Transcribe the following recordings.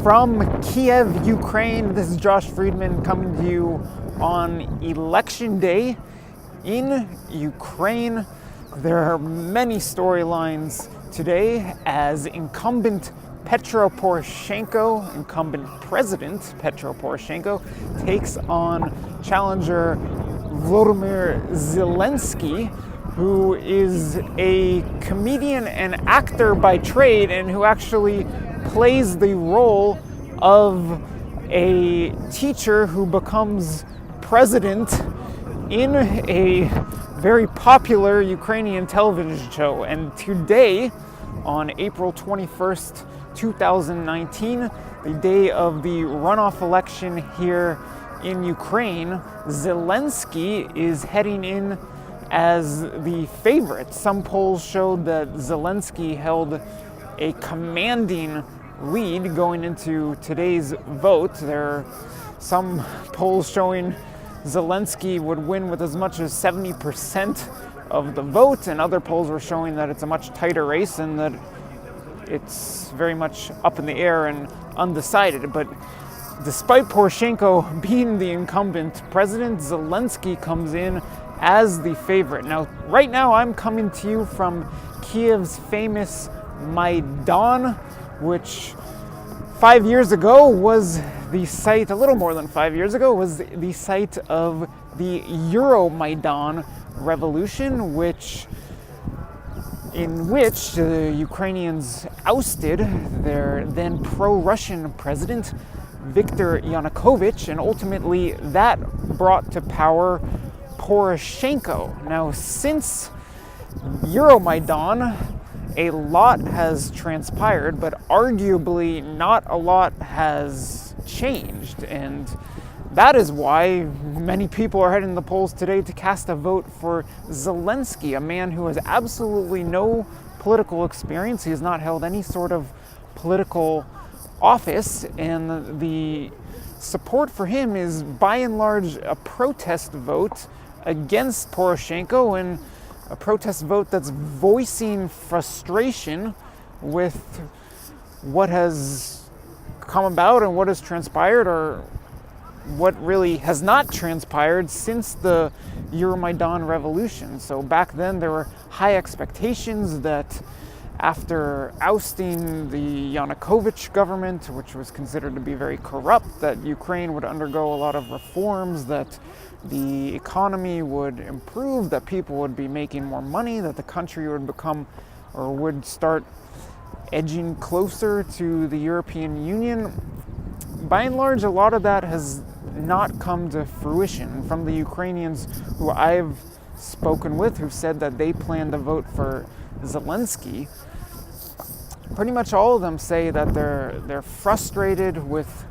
From Kyiv, Ukraine, this is Josh Friedman coming to you on Election Day in Ukraine. There are many storylines today as incumbent President Petro Poroshenko takes on challenger Volodymyr Zelensky, who is a comedian and actor by trade and who actually plays the role of a teacher who becomes president in a very popular Ukrainian television show. And today, on April 21st, 2019, the day of the runoff election here in Ukraine, Zelensky is heading in as the favorite. Some polls showed that Zelensky held a commanding lead going into today's vote. There are some polls showing Zelensky would win with as much as 70% of the vote, and other polls were showing that it's a much tighter race and that it's very much up in the air and undecided. But despite Poroshenko being the incumbent, President Zelensky comes in as the favorite. Now, right now I'm coming to you from Kyiv's famous Maidan, which 5 years ago was the site, a little more than 5 years ago, was the site of the Euromaidan revolution, in which the Ukrainians ousted their then pro-Russian president, Viktor Yanukovych, and ultimately that brought to power Poroshenko. Now, since Euromaidan, a lot has transpired, but arguably not a lot has changed. And that is why many people are heading to the polls today to cast a vote for Zelensky, a man who has absolutely no political experience. He has not held any sort of political office, and the support for him is by and large a protest vote against Poroshenko, and a protest vote that's voicing frustration with what has come about and what has transpired, or what really has not transpired since the Euromaidan revolution. So back then there were high expectations that after ousting the Yanukovych government, which was considered to be very corrupt, that Ukraine would undergo a lot of reforms, that the economy would improve, that people would be making more money, that the country would become or would start edging closer to the European Union. By and large, a lot of that has not come to fruition. From the Ukrainians who I've spoken with, who said that they plan to vote for Zelensky, pretty much all of them say that they're frustrated with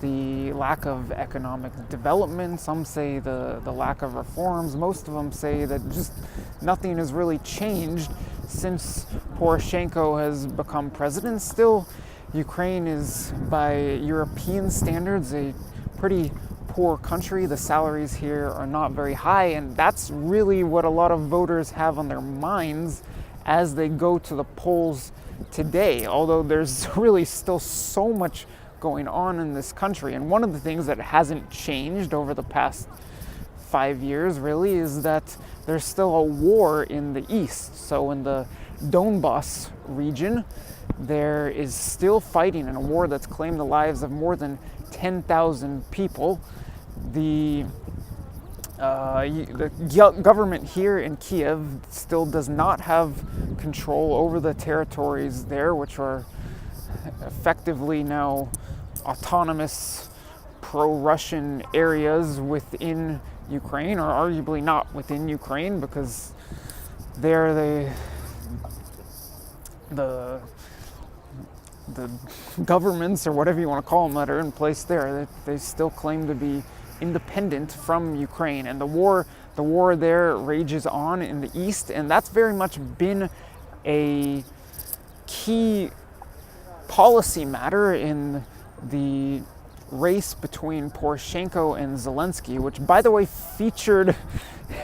the lack of economic development. Some say the lack of reforms. Most of them say that just nothing has really changed since Poroshenko has become president. Still, Ukraine is, by European standards, a pretty poor country. The salaries here are not very high, and that's really what a lot of voters have on their minds as they go to the polls today, although there's really still so much going on in this country. And one of the things that hasn't changed over the past 5 years really is that there's still a war in the east. So in the Donbas region, there is still fighting in a war that's claimed the lives of more than 10,000 people. The government here in Kyiv still does not have control over the territories there, which are effectively now autonomous pro-Russian areas within Ukraine, or arguably not within Ukraine, because they're the governments, or whatever you want to call them, that are in place there, they still claim to be independent from Ukraine. And the war there rages on in the east, and that's very much been a key policy matter in the race between Poroshenko and Zelensky, which, by the way, featured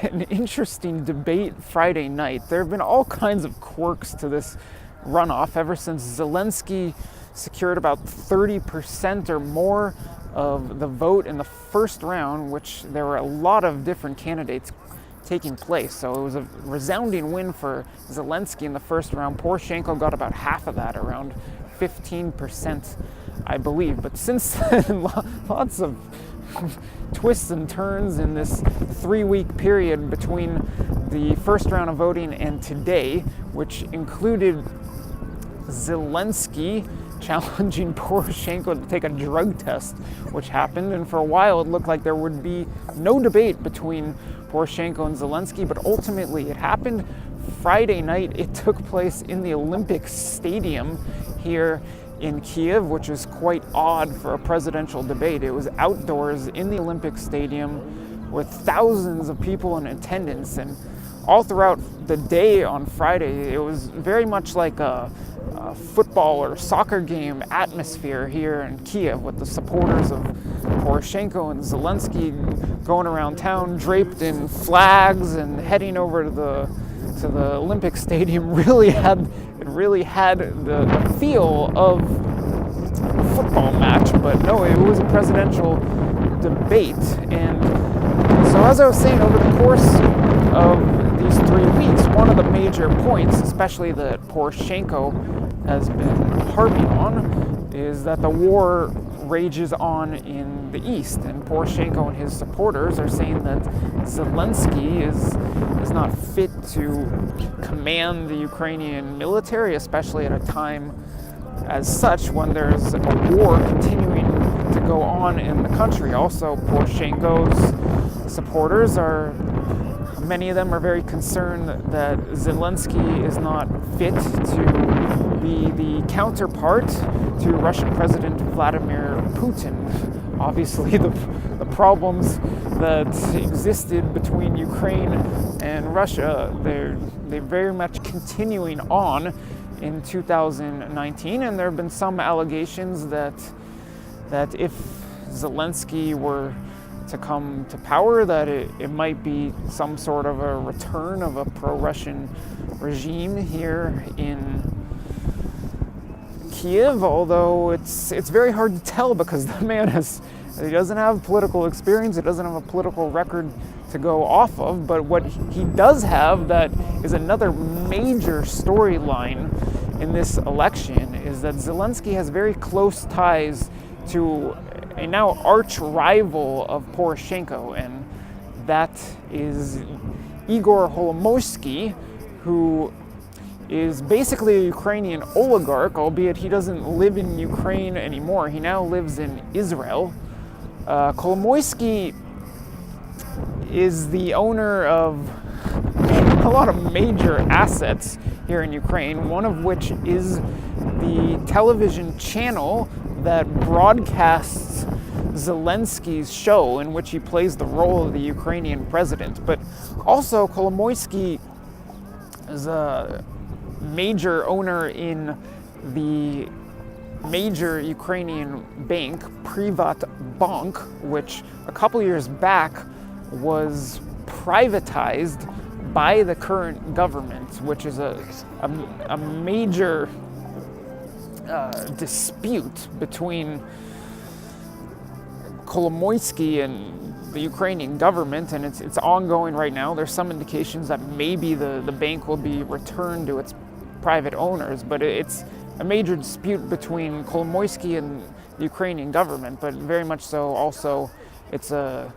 an interesting debate Friday night. There have been all kinds of quirks to this runoff ever since Zelensky secured about 30% or more of the vote in the first round, which there were a lot of different candidates taking place. So it was a resounding win for Zelensky in the first round. Poroshenko got about half of that, around 15%, I believe. But since then, lots of twists and turns in this 3-week period between the first round of voting and today, which included Zelensky challenging Poroshenko to take a drug test, which happened. And for a while, it looked like there would be no debate between Poroshenko and Zelensky, but ultimately it happened. Friday night, it took place in the Olympic Stadium here in Kyiv, which is quite odd for a presidential debate. It was outdoors in the Olympic Stadium with thousands of people in attendance, and all throughout the day on Friday, it was very much like a football or soccer game atmosphere here in Kyiv, with the supporters of Poroshenko and Zelensky going around town draped in flags and heading over to the Olympic Stadium. It really had the feel of a football match, but no, it was a presidential debate. And so, as I was saying, over the course of these 3 weeks, one of the major points, especially that Poroshenko has been harping on, is that the war rages on in the east, and Poroshenko and his supporters are saying that Zelensky is not fit to command the Ukrainian military, especially at a time as such when there's a war continuing to go on in the country. Also, Poroshenko's supporters many of them are very concerned that Zelensky is not fit to be the counterpart to Russian President Vladimir Putin. Obviously, the problems that existed between Ukraine and Russia, they're very much continuing on in 2019, and there have been some allegations that if Zelensky were to come to power, that it might be some sort of a return of a pro-Russian regime here in Kyiv, although it's very hard to tell because the man he doesn't have political experience, he doesn't have a political record to go off of. But what he does have that is another major storyline in this election is that Zelensky has very close ties to a now arch rival of Poroshenko, and that is Igor Kolomoisky, who is basically a Ukrainian oligarch, albeit he doesn't live in Ukraine anymore. He now lives in Israel. Kolomoisky is the owner of a lot of major assets here in Ukraine, one of which is the television channel that broadcasts Zelensky's show, in which he plays the role of the Ukrainian president. But also, Kolomoisky is a major owner in the major Ukrainian bank, Privat Bank, which a couple years back was privatized by the current government, which is a major dispute between Kolomoisky and the Ukrainian government, and it's ongoing right now. There's some indications that maybe the bank will be returned to its private owners, but it's a major dispute between Kolomoisky and the Ukrainian government, but very much so also it's a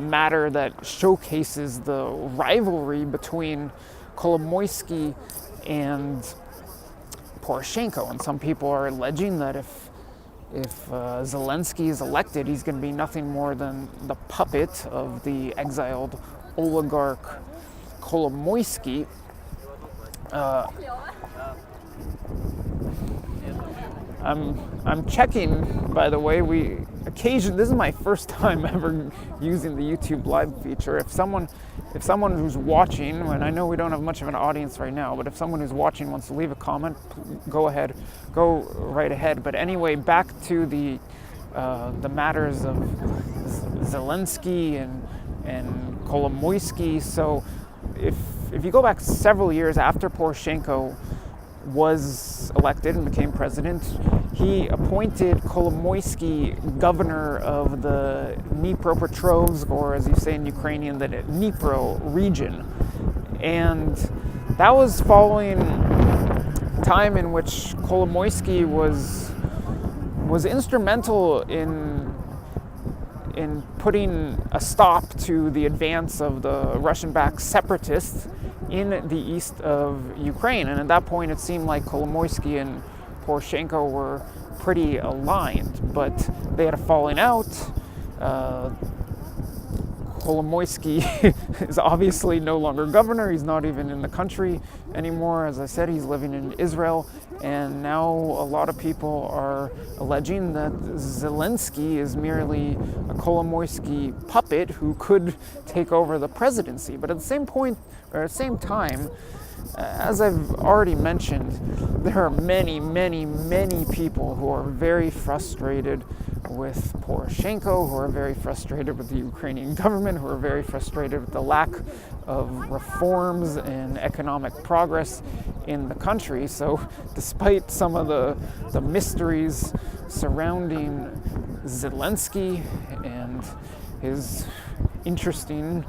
matter that showcases the rivalry between Kolomoisky and Poroshenko. And some people are alleging that if Zelensky is elected, he's going to be nothing more than the puppet of the exiled oligarch Kolomoisky. I'm checking, by the way, this is my first time ever using the YouTube live feature. If someone who's watching, and I know we don't have much of an audience right now, but if someone who's watching wants to leave a comment, go right ahead. But anyway, back to the matters of Zelensky and Kolomoisky. So if you go back several years after Poroshenko was elected and became president, he appointed Kolomoisky governor of the Dnipropetrovsk, or as you say in Ukrainian, the Dnipro region. And that was following time in which Kolomoisky was instrumental in putting a stop to the advance of the Russian-backed separatists in the east of Ukraine. And at that point, it seemed like Kolomoisky and Poroshenko were pretty aligned, but they had a falling out. Kolomoisky is obviously no longer governor. He's not even in the country anymore. As I said, he's living in Israel. And now a lot of people are alleging that Zelensky is merely a Kolomoisky puppet who could take over the presidency. But at the same time, as I've already mentioned, there are many, many, many people who are very frustrated with Poroshenko, who are very frustrated with the Ukrainian government, who are very frustrated with the lack of reforms and economic progress in the country. So despite some of the mysteries surrounding Zelensky and his interesting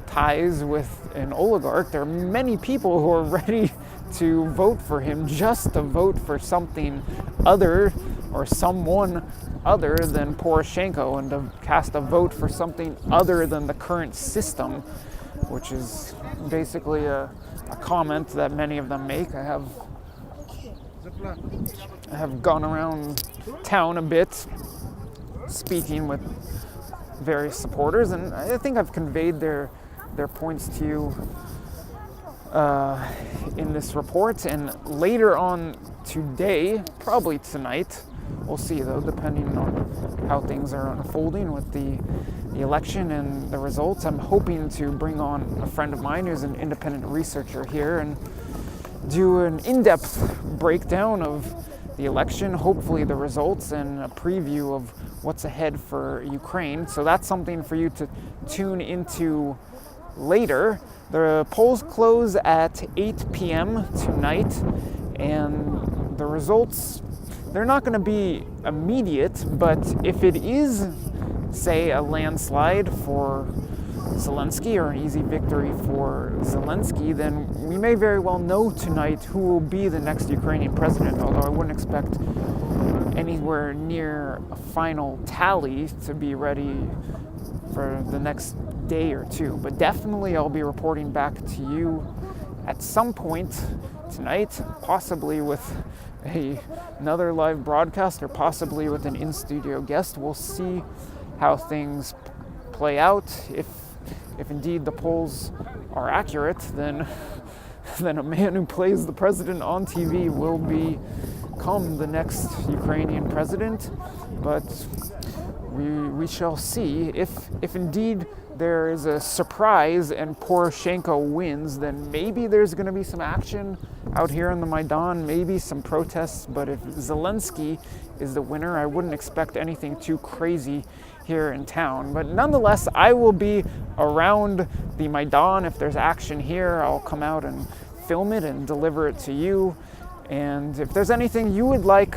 ties with an oligarch, there are many people who are ready to vote for him just to vote for something other or someone other than Poroshenko, and to cast a vote for something other than the current system, which is basically a comment that many of them make. I have gone around town a bit speaking with various supporters, and I think I've conveyed their points to you in this report. And later on today, probably tonight, we'll see though, depending on how things are unfolding with the election and the results, I'm hoping to bring on a friend of mine who's an independent researcher here and do an in-depth breakdown of the election, hopefully the results, and a preview of what's ahead for Ukraine. So that's something for you to tune into later. The polls close at 8 p.m. tonight, and the results, they're not going to be immediate, but if it is, say, a landslide for Zelensky or an easy victory for Zelensky, then we may very well know tonight who will be the next Ukrainian president, although I wouldn't expect anywhere near a final tally to be ready for the next day or two. But definitely I'll be reporting back to you at some point tonight, possibly with another live broadcast or possibly with an in-studio guest. We'll see how things play out. If indeed the polls are accurate, then a man who plays the president on TV will become the next Ukrainian president. But we shall see. If indeed there is a surprise and Poroshenko wins, then maybe there's going to be some action out here on the Maidan, maybe some protests. But if Zelensky is the winner, I wouldn't expect anything too crazy here in town. But nonetheless, I will be around the Maidan. If there's action here, I'll come out and film it and deliver it to you. And if there's anything you would like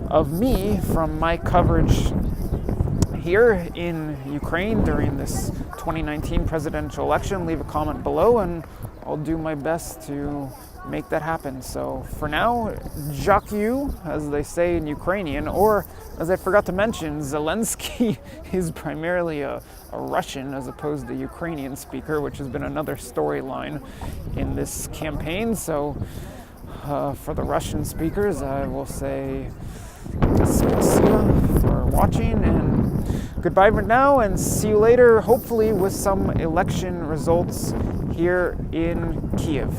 of me from my coverage here in Ukraine during this 2019 presidential election, leave a comment below and I'll do my best to make that happen. So for now, Dziękuję, as they say in Ukrainian, or as I forgot to mention, Zelensky is primarily a Russian as opposed to Ukrainian speaker, which has been another storyline in this campaign. So for the Russian speakers, I will say spasibo for watching, and goodbye for now, and see you later, hopefully with some election results here in Kyiv.